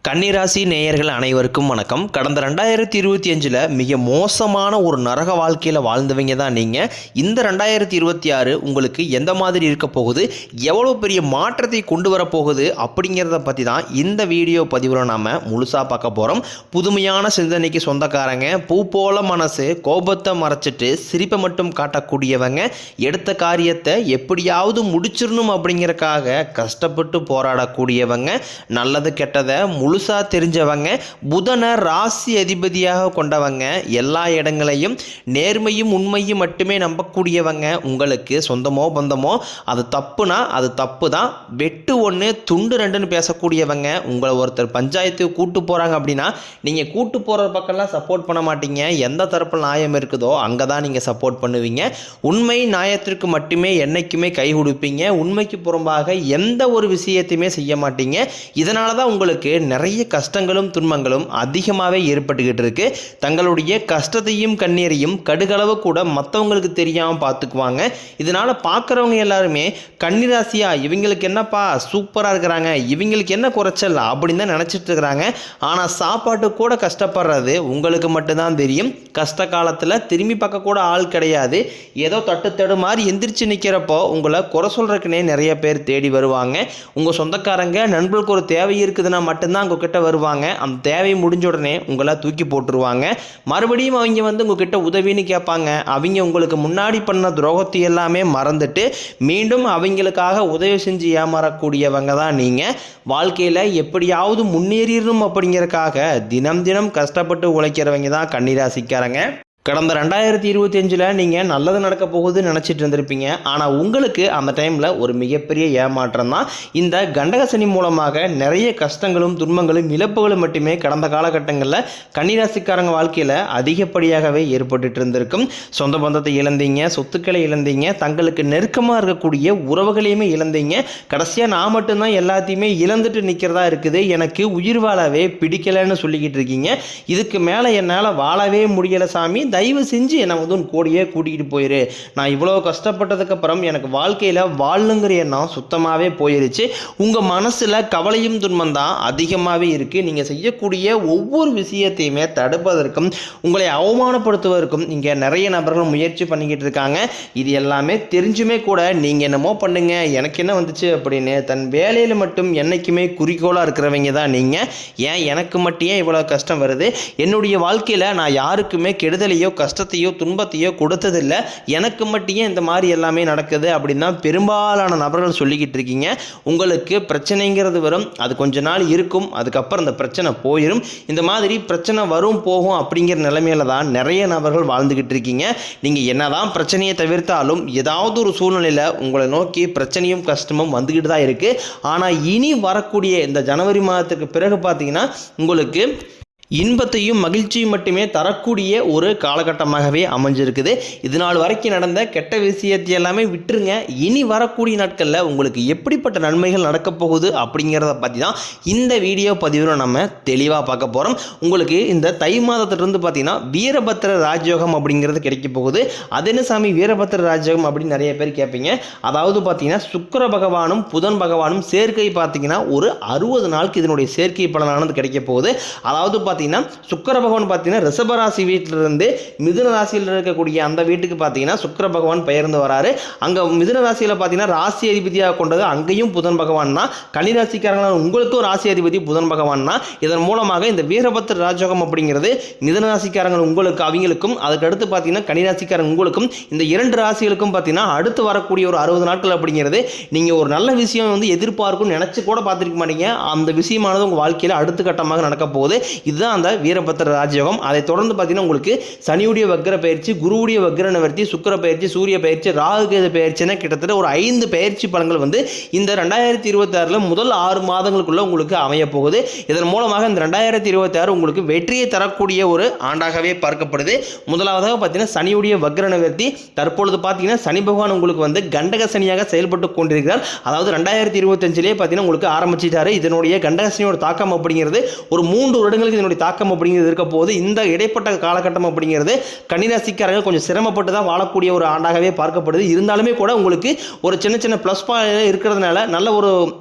கன்னிராசி நேயர்கள் அனைவருக்கும் வணக்கம். கடந்த 2025 மிக மோசமான ஒரு நரக வாழ்க்கையில் வாழ்ந்தவங்க தான் நீங்கள். இந்த 2026 உங்களுக்கு எந்த மாதிரி இருக்க போகுது, எவ்வளோ பெரிய மாற்றத்தை கொண்டு வரப்போகுது அப்படிங்கிறத பற்றி தான் இந்த வீடியோ பதிவில் நாம் முழுசாக பார்க்க போகிறோம். புதுமையான சிந்தனைக்கு சொந்தக்காரங்க, பூ போல மனசு, கோபத்தை மறைச்சிட்டு சிரிப்பை மட்டும் காட்டக்கூடியவங்க, எடுத்த காரியத்தை எப்படியாவது முடிச்சிடணும் அப்படிங்கிறக்காக கஷ்டப்பட்டு போராடக்கூடியவங்க, நல்லது கெட்டதை முழுசா தெரிஞ்சவங்க, புதனை ராசி அதிபதியாக கொண்டவங்க, எல்லா இடங்களையும் நேர்மையும் உண்மையும் மட்டுமே நம்பக்கூடியவங்க, உங்களுக்கு சொந்தமோ பந்தமோ அது தப்புனா அது தப்பு தான், வெட்டு ஒன்று துண்டு ரெண்டுன்னு பேசக்கூடியவங்க, உங்களை ஒருத்தர் பஞ்சாயத்துக்கு கூட்டு போகிறாங்க அப்படின்னா நீங்கள் கூட்டு போகிற பக்கம்லாம் சப்போர்ட் பண்ண மாட்டீங்க, எந்த தரப்பில் நியாயம் இருக்குதோ அங்கே தான் நீங்கள் சப்போர்ட் பண்ணுவீங்க, உண்மை நியாயத்திற்கு மட்டுமே என்றைக்குமே கை கொடுப்பீங்க, உண்மைக்கு புறம்பாக எந்த ஒரு விஷயத்தையுமே செய்ய மாட்டீங்க. இதனால தான் உங்களுக்கு நிறைய கஷ்டங்களும் துன்பங்களும் அதிகமாகவே ஏற்பட்டுக்கிட்டு இருக்கு. தங்களுடைய கஷ்டத்தையும் கண்ணீரையும் கடுகளவு கூட மற்றவங்களுக்கு தெரியாமல் பார்த்துக்குவாங்க. இதனால் பார்க்குறவங்க எல்லாருமே கன்னிராசியா இவங்களுக்கு என்னப்பா சூப்பராக இருக்கிறாங்க, இவங்களுக்கு என்ன குறைச்சல் அப்படின்னு தான் நினச்சிட்டு இருக்கிறாங்க. ஆனால் சாப்பாட்டு கூட கஷ்டப்படுறது உங்களுக்கு மட்டும்தான் தெரியும். கஷ்ட காலத்தில் திரும்பி பார்க்க கூட ஆள் கிடையாது. ஏதோ தட்டு மாதிரி எந்திரிச்சு நிற்கிறப்போ உங்களை குறை சொல்கிறதுக்குனே நிறைய பேர் தேடி வருவாங்க. உங்கள் சொந்தக்காரங்க நண்பர்களுக்கு ஒரு தேவை இருக்குதுன்னா மட்டும்தான் உங்ககிட்ட வருவாங்க. அந்த தேவை முடிஞ்ச உடனே உங்களை தூக்கி போட்டுருவாங்க. மறுபடியும் அவங்க வந்து உங்ககிட்ட உதவின்னு கேட்பாங்க. அவங்க உங்களுக்கு முன்னாடி பண்ண துரோகத்தை எல்லாமே மறந்துட்டு மீண்டும் அவங்களுக்காக உதவி செஞ்சு ஏமாறக்கூடியவங்க தான் நீங்கள். வாழ்க்கையில் எப்படியாவது முன்னேறிடணும் அப்படிங்கிறதுக்காக தினம் தினம் கஷ்டப்பட்டு உழைக்கிறவங்க தான் கன்னிராசிக்காரங்க. கடந்த 2025 நீங்கள் நல்லது நடக்க போகுதுன்னு நினச்சிட்டு இருந்திருப்பீங்க. ஆனால் உங்களுக்கு அந்த டைமில் ஒரு மிகப்பெரிய ஏமாற்றம் தான். இந்த கண்டக சனி மூலமாக நிறைய கஷ்டங்களும் துன்பங்களும் இழப்புகளும் மட்டுமே கடந்த காலகட்டங்களில் கன்னிராசிக்காரங்க வாழ்க்கையில் அதிகப்படியாகவே ஏற்பட்டு இருந்திருக்கும். சொந்த பந்தத்தை இழந்தீங்க, சொத்துக்களை இழந்தீங்க, தங்களுக்கு நெருக்கமாக இருக்கக்கூடிய உறவுகளையுமே இழந்தீங்க. கடைசியாக நான் மட்டும்தான் எல்லாத்தையுமே இழந்துட்டு நிற்கிறதா இருக்குது, எனக்கு உயிர் வாழவே பிடிக்கலைன்னு சொல்லிக்கிட்டு இருக்கீங்க. இதுக்கு மேலே என்னால் வாழவே முடியலை சாமி, தயவு செஞ்சு என்னை வந்து கோடியே கூட்டிகிட்டு போயிரு, நான் இவ்வளோ கஷ்டப்பட்டதுக்கப்புறம் எனக்கு வாழ்க்கையில் வாழணுங்கிற எண்ணம் சுத்தமாகவே போயிருச்சு. உங்கள் மனசில் கவலையும் துன்பம் தான் அதிகமாகவே இருக்குது. நீங்கள் செய்யக்கூடிய ஒவ்வொரு விஷயத்தையுமே தடுப்பதற்கும் உங்களை அவமானப்படுத்துவதற்கும் இங்கே நிறைய நபர்கள் முயற்சி பண்ணிக்கிட்டு இருக்காங்க. இது எல்லாமே தெரிஞ்சுமே கூட நீங்கள் என்னமோ பண்ணுங்க, எனக்கு என்ன வந்துச்சு அப்படின்னு தன் வேலையில் மட்டும் என்றைக்குமே குறிக்கோளாக இருக்கிறவங்க தான் நீங்கள். ஏன் எனக்கு மட்டும் ஏன் இவ்வளோ கஷ்டம் வருது, என்னுடைய வாழ்க்கையில் நான் யாருக்குமே கெடுதலையோ கஷ்டத்தையோ துன்பத்தையோ கொடுத்ததில்லை, எனக்கு மட்டும் இந்த மாதிரி எல்லாமே நடக்குது அப்படின்னு தான் பெரும்பாலான நபர்கள் சொல்லிக்கிட்டு இருக்கீங்க. உங்களுக்கு பிரச்சனைங்கிறது வரும், அது கொஞ்ச நாள் இருக்கும், அதுக்கப்புறம் அந்த பிரச்சனை போயிடும். இந்த மாதிரி பிரச்சனை வரும் போகும் அப்படிங்கிற நிலைமையில தான் நிறைய நபர்கள் வாழ்ந்துக்கிட்டு இருக்கீங்க. நீங்கள் என்னதான் பிரச்சனையை தவிர்த்தாலும் ஏதாவது ஒரு சூழ்நிலையில் உங்களை நோக்கி பிரச்சனையும் கஷ்டமும் வந்துக்கிட்டு தான் இருக்குது. ஆனால் இனி வரக்கூடிய இந்த ஜனவரி மாதத்துக்கு பிறகு பார்த்தீங்கன்னா உங்களுக்கு இன்பத்தையும் மகிழ்ச்சியும் மட்டுமே தரக்கூடிய ஒரு காலகட்டமாகவே அமைஞ்சிருக்குது. இது நாள் வரைக்கும் நடந்த கெட்ட விஷயத்தை எல்லாமே விட்டுருங்க. இனி வரக்கூடிய நாட்களில் உங்களுக்கு எப்படிப்பட்ட நன்மைகள் நடக்க போகுது அப்படிங்கிறத பற்றி தான் இந்த வீடியோ பதிவில் நம்ம தெளிவாக பார்க்க போகிறோம். உங்களுக்கு இந்த தை மாதத்திலிருந்து பார்த்தீங்கன்னா வீரபத்திர ராஜயோகம் அப்படிங்கிறது கிடைக்க போகுது. அது என்ன சாமி வீரபத்திர ராஜயோகம் அப்படின்னு நிறைய பேர் கேட்பீங்க. அதாவது பார்த்தீங்கன்னா சுக்கிர பகவானும் புதன் பகவானும் சேர்க்கை பார்த்தீங்கன்னா ஒரு 60 நாளுக்கு இதனுடைய சேர்க்கை பலனானது கிடைக்க போகுது. அதாவது சுக்கிர பகவான் பார்த்தீங்கன்னா ரிஷபராசி வீட்டிலிருந்து மிதுன ராசியில் இருக்கக்கூடிய அந்த வீட்டுக்கு பார்த்தீங்கன்னா சுக்கிர பகவான் பெயர்ந்து வராரு. அங்கே மிதுன ராசியில் பார்த்தீங்கன்னா ராசி அதிபதியாக கொண்டது அங்கேயும் புதன் பகவான் தான். கன்னிராசிக்காரங்களான உங்களுக்கும் ராசி அதிபதி புதன் பகவான் தான். இதன் மூலமாக இந்த வீரபத்திர ராஜயோகம் அப்படிங்கிறது மிதுன ராசிக்காரங்க உங்களுக்கு அவங்களுக்கும், அதுக்கு அடுத்து பார்த்தீங்கன்னா கன்னிராசிக்காரங்க உங்களுக்கும், இந்த 2 ராசிகளுக்கும் பார்த்தீங்கன்னா அடுத்து வரக்கூடிய ஒரு 60 நாட்கள் அப்படிங்கிறது நீங்கள் ஒரு நல்ல விஷயம் வந்து எதிர்பார்க்கும்னு நினச்சி கூட பார்த்துருக்க மாட்டீங்க. அந்த விஷயமானது உங்கள் வாழ்க்கையில் அடுத்த கட்டமாக நடக்க போகுது. இதுதான் அந்த வீரபத்திர ராஜயோகம். அதை தொடர்ந்து பார்த்தீங்கன்னா உங்களுக்கு சனியுடைய வக்ர பயிற்சி, குருவுடைய வக்ர நிவர்த்தி, சுக்கிர பயிற்சி, சூரிய பயிற்சி, ராகு கேது பயிற்சின்னு கிட்டத்தட்ட ஒரு 5 பயிற்சி பலன்கள் வந்து இந்த 2026 முதல் 6 மாதங்களுக்குள்ள உங்களுக்கு அமைய போகுது. இதன் மூலமாக இந்த 2026 உங்களுக்கு வெற்றியை தரக்கூடிய ஒரு ஆண்டாகவே பார்க்கப்படுது. முதலாவதாக பார்த்தீங்கன்னா சனியுடைய வக்ர நிவர்த்தி. தற்பொழுது பார்த்தீங்கன்னா சனி பகவான் உங்களுக்கு வந்து கண்டக சனியாக செயல்பட்டு கொண்டிருக்கிறார். அதாவது 2025 பார்த்தீங்கன்னா உங்களுக்கு ஆரம்பிச்சிட்டாரு. இதனுடைய கண்டக சனியோட தாக்கம் அப்படிங்கிறது ஒரு 3 வருடங்களுக்கு இதனுடைய தாக்கம் அப்படிங்கிறது இருக்க போது இந்த இடைப்பட்ட காலகட்டம் அப்படிங்கிறது கன்னிராசிக்காரர்கள் கொஞ்சம் சிரமப்பட்டு தான் வாழக்கூடிய ஒரு ஆண்டாகவே பார்க்கப்படுது. இருந்தாலுமே கூட உங்களுக்கு ஒரு சின்ன சின்ன ப்ளஸ் பாயிண்ட் இருக்கிறதுனால நல்ல ஒரு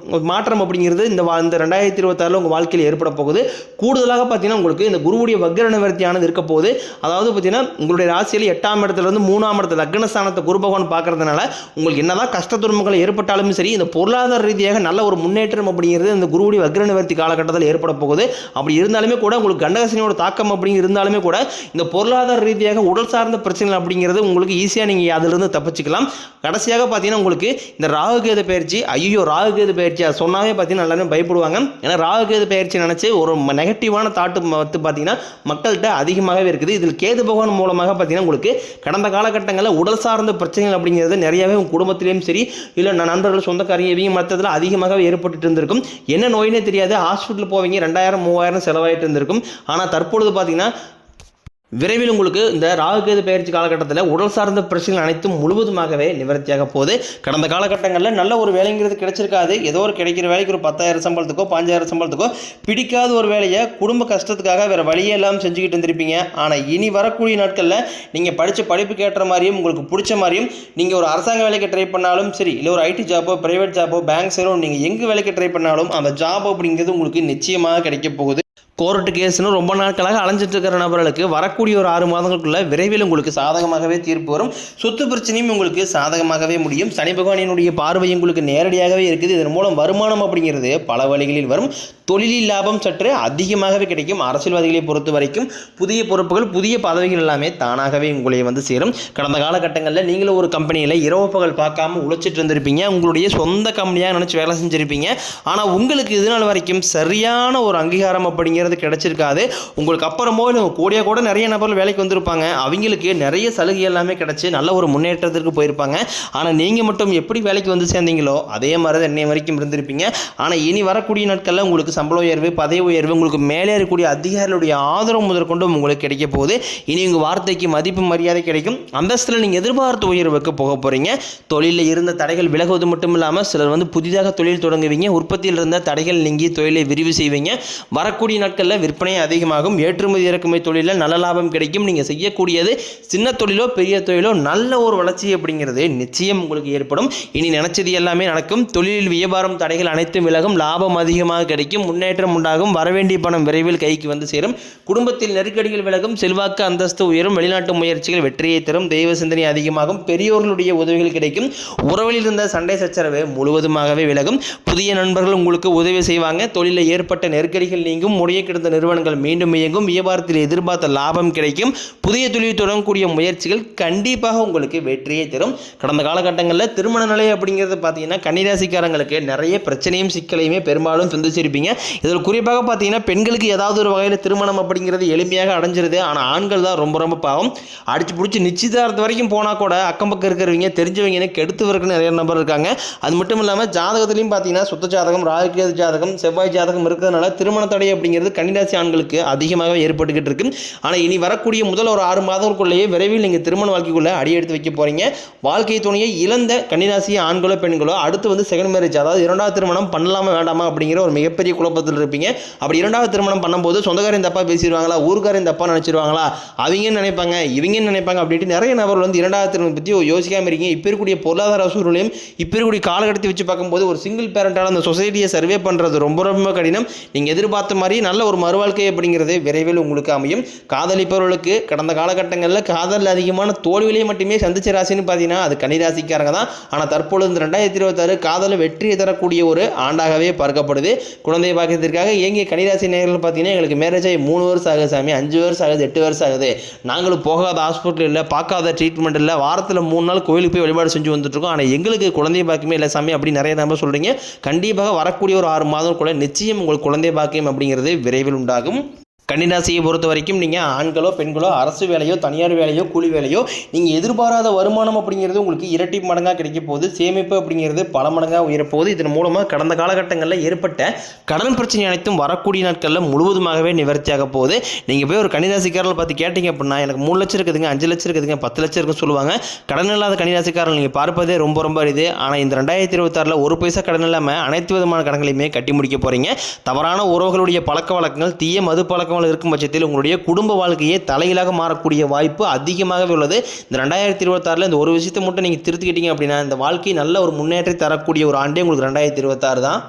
மாற்றம் அப்படிங்கிறது இந்த 2026 உங்கள் வாழ்க்கையில் ஏற்பட போகுது. கூடுதலாக பார்த்தீங்கன்னா உங்களுக்கு இந்த குருவுடைய வக்ர நிவர்த்தியானது இருக்க போகுது. அதாவது பார்த்தீங்கன்னா உங்களுடைய ராசியில் 8ஆம் இடத்துலேருந்து 3ஆம் இடத்துல லக்னஸ்தானத்தை குரு பகவான் பார்க்கறதுனால உங்களுக்கு என்னதான் கஷ்ட துன்பங்கள் ஏற்பட்டாலும் சரி இந்த பொருளாதார ரீதியாக நல்ல ஒரு முன்னேற்றம் அப்படிங்கிறது இந்த குருவுடைய வக்ர நிவர்த்தி காலகட்டத்தில் ஏற்பட போகுது. அப்படி இருந்தாலுமே கூட உங்களுக்கு கண்டகசனியோட தாக்கம் அப்படிங்கிறது இருந்தாலுமே கூட இந்த பொருளாதார ரீதியாக உடல் சார்ந்த பிரச்சனைகள் அப்படிங்கிறது உங்களுக்கு ஈஸியாக நீங்கள் அதிலிருந்து தப்பிச்சுக்கலாம். கடைசியாக பார்த்தீங்கன்னா உங்களுக்கு இந்த ராகுகேது பயிற்சி, ஐயோ ராகுகேது பயிற்சி அதை சொன்னாவே பார்த்தீங்கன்னா எல்லாருமே பயப்படுவாங்க. ஏன்னா ராகுகேது பயிற்சி நினச்சி ஒரு நெகட்டிவான தாட்டு பார்த்தீங்கன்னா மக்கள்கிட்ட அதிகமாகவே இருக்குது. இதில் கேது பகவான் மூலமாக பார்த்தீங்கன்னா உங்களுக்கு கடந்த காலகட்டங்களில் உடல் சார்ந்த பிரச்சனைகள் அப்படிங்கிறது நிறையவே உங்கள் குடும்பத்திலையும் சரி இல்லை நண்பர்கள் சொந்தக்காரங்க இவங்க மற்றதில் அதிகமாகவே ஏற்பட்டு இருந்திருக்கும். என்ன நோயினே தெரியாது, ஹாஸ்பிட்டல் போவீங்க 2000-3000 செலவாயிட்டு இருந்திருக்கும். ஆனால் தற்பொழுது பார்த்தீங்கன்னா விரைவில் உங்களுக்கு இந்த ராகுகேது பயிற்சி காலகட்டத்தில் உடல் சார்ந்த பிரச்சனைகள் அனைத்தும் முழுவதுமாகவே நிவர்த்தியாக போகுது. கடந்த காலகட்டங்களில் நல்ல ஒரு வேலைங்கிறது கிடைச்சிருக்காது. ஏதோ ஒரு கிடைக்கிற வேலைக்கு ஒரு 10,000 சம்பளத்துக்கோ 5,000 சம்பளத்துக்கோ பிடிக்காத ஒரு வேலையை குடும்ப கஷ்டத்துக்காக வேறு வழியே எல்லாம் செஞ்சுக்கிட்டு இருந்திருப்பீங்க. ஆனால் இனி வரக்கூடிய நாட்களில் நீங்கள் படித்த படிப்புக்கு ஏற்ற மாதிரியும் உங்களுக்கு பிடிச்ச மாதிரியும் நீங்கள் ஒரு அரசாங்க வேலைக்கு ட்ரை பண்ணாலும் சரி இல்லை ஒரு ஐடி ஜாப்போ பிரைவேட் ஜாப்போ பேங்க் சேரோ நீங்கள் எங்கே வேலைக்கு ட்ரை பண்ணாலும் அந்த ஜாப் அப்படிங்கிறது உங்களுக்கு நிச்சயமாக கிடைக்க போகுது. கோர்ட்டு கேஸ்னு ரொம்ப நாட்களாக அலைஞ்சிட்டு இருக்கிற நபர்களுக்கு வரக்கூடிய ஒரு 6 மாதங்களுக்குள்ள விரைவில் உங்களுக்கு சாதகமாகவே தீர்ப்பு வரும். சொத்து பிரச்சனையும் உங்களுக்கு சாதகமாகவே முடியும். சனி பகவானினுடைய பார்வை உங்களுக்கு நேரடியாகவே இருக்குது. இதன் மூலம் வருமானம் அப்படிங்கிறது பல வழிகளில் வரும். தொழிலில் லாபம் சற்று அதிகமாகவே கிடைக்கும். அரசியல்வாதிகளை பொறுத்த வரைக்கும் புதிய பொறுப்புகள் புதிய பதவிகள் எல்லாமே தானாகவே உங்களை வந்து சேரும். கடந்த காலகட்டங்களில் நீங்களும் ஒரு கம்பெனியில் இரவு பகல் பார்க்காம உழைச்சிட்டு இருந்திருப்பீங்க. உங்களுடைய சொந்த கம்பெனியாக நினச்சி வேலை செஞ்சுருப்பீங்க. ஆனால் உங்களுக்கு இது நாள் வரைக்கும் சரியான ஒரு அங்கீகாரம் அப்படிங்கிறது கிடைச்சிருக்காது. உங்களுக்கு அப்புறமோ கூடிய கூட நிறைய நபர்கள் வேலைக்கு வந்திருப்பாங்க. அவங்களுக்கு நிறைய சலுகை எல்லாமே கிடைச்சி நல்ல ஒரு முன்னேற்றத்திற்கு போயிருப்பாங்க. ஆனால் நீங்கள் மட்டும் எப்படி வேலைக்கு வந்து சேர்ந்தீங்களோ அதே மாதிரி தான் இன்னைய வரைக்கும் இருந்திருப்பீங்க. ஆனால் இனி வரக்கூடிய நாட்களில் உங்களுக்கு சம்பள உயர்வு பதவி உயர்வு உங்களுக்கு மேலே இருக்கக்கூடிய அதிகாரிகளுடைய ஆதரவு முதற்கொண்டு உங்களுக்கு கிடைக்க போகுது. இனி உங்கள் வார்த்தைக்கு மதிப்பு மரியாதை கிடைக்கும். அந்தஸ்தில் நீங்கள் எதிர்பார்த்த உயர்வுக்கு போக போகிறீங்க. தொழிலில் இருந்த தடைகள் விலகுவது மட்டும் இல்லாமல் சிலர் வந்து புதிதாக தொழில் தொடங்குவீங்க. உற்பத்தியில் இருந்த தடைகள் நீங்கி தொழிலை விரிவு செய்வீங்க. வரக்கூடிய நாட்களில் விற்பனை அதிகமாகும். ஏற்றுமதி இறக்குமதி தொழிலில் நல்ல லாபம் கிடைக்கும். நீங்கள் செய்யக்கூடியது சின்ன தொழிலோ பெரிய தொழிலோ நல்ல ஒரு வளர்ச்சி அப்படிங்கிறது நிச்சயம் உங்களுக்கு ஏற்படும். இனி நினைச்சது எல்லாமே நடக்கும். தொழிலில் வியாபாரம் தடைகள் அனைத்தும் விலகும். லாபம் அதிகமாக கிடைக்கும். முன்னேற்றம் உண்டாகும். வரவேண்டிய பணம் விரைவில் கைக்கு வந்து சேரும். குடும்பத்தில் நெருக்கடிகள் விலகும். செல்வாக்கு அந்தஸ்து உயரும். வெளிநாட்டு முயற்சிகள் வெற்றியை தரும். தெய்வ சிந்தனை அதிகமாகும். பெரியோர்களுடைய உதவிகள் கிடைக்கும். உறவில் இருந்த சண்டை சச்சரவு முழுவதுமாகவே விலகும். புதிய நண்பர்கள் உங்களுக்கு உதவி செய்வாங்க. தொழிலில் ஏற்பட்ட நெருக்கடிகள் நீங்கும். முடிய கிடந்த நிறுவனங்கள் மீண்டும் இயங்கும். வியாபாரத்தில் எதிர்பார்த்த லாபம் கிடைக்கும். புதிய தொழில் தொடங்கக்கூடிய முயற்சிகள் கண்டிப்பாக உங்களுக்கு வெற்றியை தரும். கடந்த காலகட்டங்களில் திருமண நிலை அப்படிங்கிறது பார்த்தீங்கன்னா கன்னிராசிக்காரங்களுக்கு நிறைய பிரச்சனையும் சிக்கலையுமே பெரும்பாலும் சந்திச்சிருப்பீங்க. இதில் குறிப்பாக பார்த்தீங்கன்னா பெண்களுக்கு ஏதாவது ஒரு வகையில் திருமணம் அப்படிங்கிறது எளிமையாக அடைஞ்சிருது. ஆனால் ஆண்கள் தான் ரொம்ப ரொம்ப பாவம். அடிச்சு பிடிச்சி நிச்சயதார்த்தம் வரைக்கும் போனால் கூட அக்கம் பக்கம் இருக்கிறவங்க தெரிஞ்சவங்க கெடுத்துவருக்கு நிறைய நபர் இருக்காங்க. அது மட்டும் இல்லாமல் ஜாதகத்திலையும் பார்த்தீங்கன்னா சுத்த ஜாதகம் ராகுகேது ஜாதகம் செவ்வாய் ஜாதகம் இருக்கிறதுனால திருமண தடை அப்படிங்கிறது கன்னிராசி ஆண்களுக்கு அதிகமாக ஏற்பட்டுக்கிட்டு இருக்கு. ஆனால் இனி வரக்கூடிய முதல் ஒரு 6 மாதங்களுக்குள்ளேயே விரைவில் நீங்கள் திருமண வாழ்க்கைக்குள்ளே அடி எடுத்து வைக்க போறீங்க. வாழ்க்கை துணையை இழந்த கன்னிராசி ஆண்களோ பெண்களோ அடுத்து வந்து செகண்ட் மேரேஜ் அதாவது இரண்டாவது திருமணம் பண்ணலாமா வேண்டாமா அப்படிங்கிற ஒரு மிகப்பெரிய குழப்பத்தில் இருப்பீங்க. அப்படி இரண்டாவது திருமணம் பண்ணும்போது சொந்தக்காரன் தப்பா பேசிடுவாங்களா ஊருக்காரன் தப்பா நினைச்சிருவாங்களா அவங்க நினைப்பாங்க இவங்க நினைப்பாங்க அப்படின்ட்டு நிறைய நபர்கள் வந்து இரண்டாவது திருமணம் பற்றி யோசிக்காம இருக்கீங்க. இப்போ இருக்கக்கூடிய பொருளாதார சூழ்நிலையும் இப்போ இருக்கக்கூடிய காலகட்டத்தை வச்சு பார்க்கும்போது ஒரு சிங்கிள் பேரண்டால் அந்த சொசைட்டியை சர்வே பண்ணுறது ரொம்ப ரொம்ப கடினம். நீங்கள் எதிர்பார்த்த மாதிரி நல்ல ஒரு மறுவாழ்க்கை அப்படிங்கிறது விரைவில் உங்களுக்கு அமையும். காதலிப்பவர்களுக்கு கடந்த காலகட்டங்களில் காதல் அதிகமான தோல்விகளை மட்டுமே சந்திச்ச ராசின்னு பார்த்தீங்கன்னா அது கன்னிராசிக்காரங்க தான். ஆனால் தற்பொழுது இந்த 2026 காதலில் வெற்றியை தரக்கூடிய ஒரு ஆண்டாகவே பார்க்கப்படுது. குழந்தை பாக்கியத்திற்காக இயங்கிய கன்னிராசி நேயர்கள் பார்த்தீங்கன்னா எங்களுக்கு மேரேஜ் ஆகி 3 வருஷம் ஆகுது சாமி 5 வருஷம் ஆகுது 8 வருஷம் ஆகுது நாங்களும் போகாத ஹாஸ்பிட்டல் இல்லை பார்க்காத ட்ரீட்மெண்ட் இல்லை வாரத்தில் 3 நாள் கோயிலுக்கு போய் வழிபாடு செஞ்சு வந்துட்டுருக்கோம். ஆனால் எங்களுக்கு குழந்தை பாக்கியமே இல்லை சாமி அப்படி நிறைய நம்பர் சொல்கிறீங்க. கண்டிப்பாக வரக்கூடிய ஒரு 6 மாதம் நிச்சயம் உங்களுக்கு குழந்தை பாக்கியம் அப்படிங்கிறது விரைவில் உண்டாகும். கன்னிராசியை பொறுத்த வரைக்கும் நீங்கள் ஆண்களோ பெண்களோ அரசு வேலையோ தனியார் வேலையோ கூலி வேலையோ நீங்கள் எதிர்பாராத வருமானம் அப்படிங்கிறது உங்களுக்கு இரட்டி மடங்காக கிடைக்க போகுது. சேமிப்பு அப்படிங்கிறது பல மடங்காக உயரப்போகுது. இதன் மூலமாக கடந்த காலகட்டங்களில் ஏற்பட்ட கடன் பிரச்சனை அனைத்தும் வரக்கூடிய நாட்களில் முழுவதுமாகவே நிவர்த்தியாக போகுது. நீங்கள் போய் ஒரு கன்னிராசிக்காரர்கள் பார்த்து கேட்டிங்க அப்படின்னா எனக்கு 3 லட்சம் இருக்குதுங்க 5 லட்சம் இருக்குதுங்க 10 லட்சம் இருக்குன்னு சொல்லுவாங்க. கடன் இல்லாத கன்னிராசிக்காரர்கள் நீங்கள் பார்ப்பதே ரொம்ப ரொம்ப அரிது. ஆனால் இந்த 2026 1 பைசா கடன் இல்லாமல் அனைத்து விதமான கடன்களையுமே கட்டி முடிக்க போகிறீங்க. தவறான உறவுகளுடைய பழக்க வழக்கங்கள் தீய மது பழக்கம் கர்மாவில் இருக்கும் பட்சத்தில் உங்களுடைய குடும்ப வாழ்க்கையே தலைகீழாக மாறக்கூடிய வாய்ப்பு அதிகமாகவே உள்ளது. இந்த 2026 இந்த ஒரு விஷயத்தை மட்டும் நீங்கள் திருத்திக்கிட்டீங்க அப்படின்னா இந்த வாழ்க்கை நல்ல ஒரு முன்னேற்றத்தை தரக்கூடிய ஒரு ஆண்டே உங்களுக்கு 2026 தான்.